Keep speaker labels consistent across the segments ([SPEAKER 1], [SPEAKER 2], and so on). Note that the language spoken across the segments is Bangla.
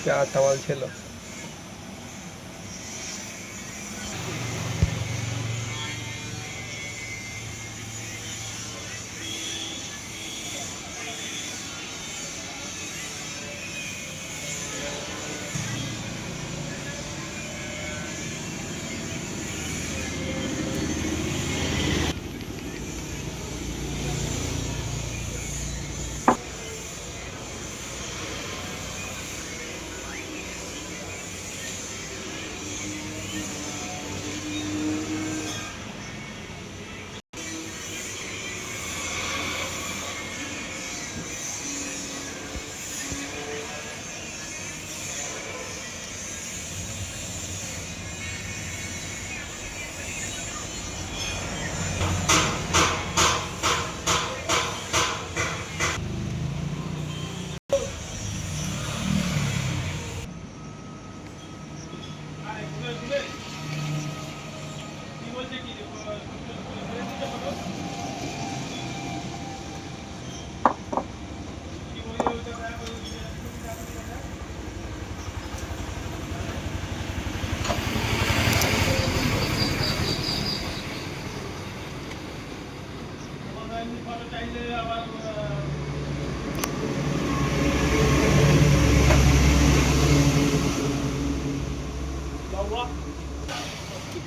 [SPEAKER 1] চা টাওয়াল ছিল।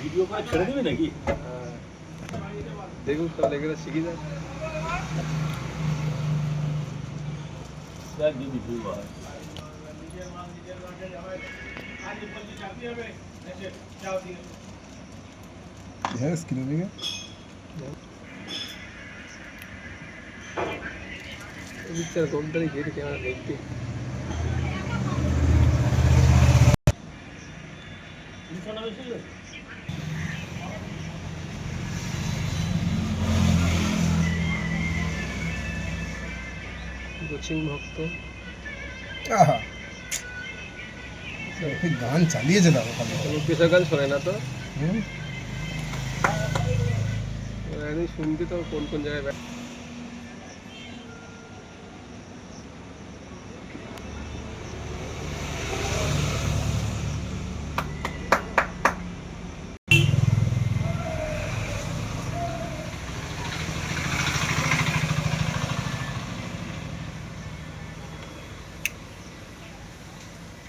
[SPEAKER 2] ভিডিও করে ছেড়ে দেবে নাকি?
[SPEAKER 1] দেখুন তাহলে এগুলো শিখে যায়।
[SPEAKER 2] দেখ যদি ভুল হয়
[SPEAKER 3] স্ক্রিনে দিকে
[SPEAKER 1] পিকচার কমতারি ঘিরে ক্যামেরা দেখতে কোচিং ভক্ত
[SPEAKER 3] গান চালিয়েছে দাও
[SPEAKER 1] লোকেশন গান শোনে না তো একদিন শুনবি তো কোন কোন জায়গায়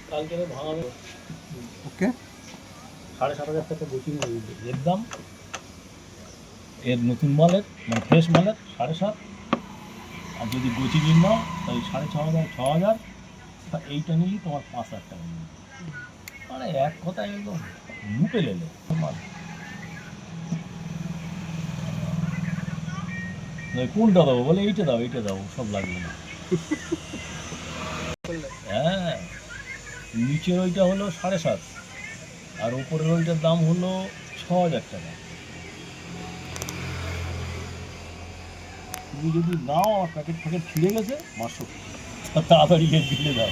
[SPEAKER 2] কালকে ভাঙাবে।
[SPEAKER 3] ওকে
[SPEAKER 2] 7,500 টাকা বুকিং এর দাম, এর নতুন মালের মানে ফ্রেশ মালের 7,500, আর যদি গোচি নিন নাও তাই 6,500 6,000, এইটা নিলেই তোমার 5,000 টাকা নেবে। মানে এক কথায় একদম লুপে লেলে মাল। কোনটা দেবো বলে এইটা দাও সব লাগবে না। হ্যাঁ, নিচের ওইটা হলো 7,500 আর ওপরের ওইটার দাম হলো 6,000 টাকা। তুমি যদি নাও আমার প্যাকেট ফ্যাকেট ছিঁড়ে গেছে 500 তাড়াতাড়ি দিলে দাও,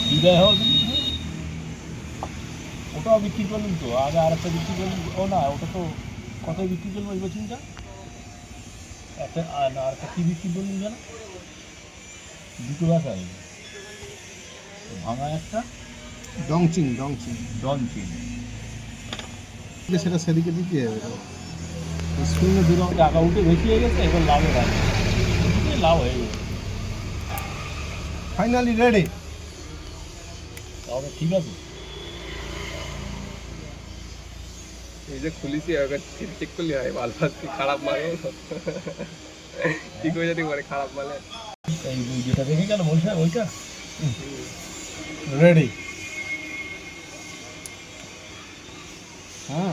[SPEAKER 2] বিদায় হওয়া কিন্তু। ওটাও বিক্রি করলেন তো, আগে আর একটা বিক্রি করলেন। ও না, ওটা তো কত বিক্রি করলেন ওই মেশিনটা? একটা না, আর একটা কী বিক্রি করলেন যেন? দুটো গাছ আছে, ভাঙা একটা
[SPEAKER 3] ডংচিং
[SPEAKER 2] ডনচিন।
[SPEAKER 3] সেটা সেদিকে দিতে যাবে স্ক্রিনে দূর
[SPEAKER 2] টাকা উঠে বেশি হয়ে গেছে, এবার লাভে রাখবে, লাভ হয়ে গেছে।
[SPEAKER 3] Finally ready.
[SPEAKER 2] তাহলে ঠিক আছে।
[SPEAKER 1] এই যে খুলিছি আবার চেক করলে হয় ভালো আছে খারাপ মাল ঠিক হয়ে যেতে পারে খারাপ মালে।
[SPEAKER 2] এই যেটা দেখে গেল বলছে ওইটা
[SPEAKER 3] রেডি। হ্যাঁ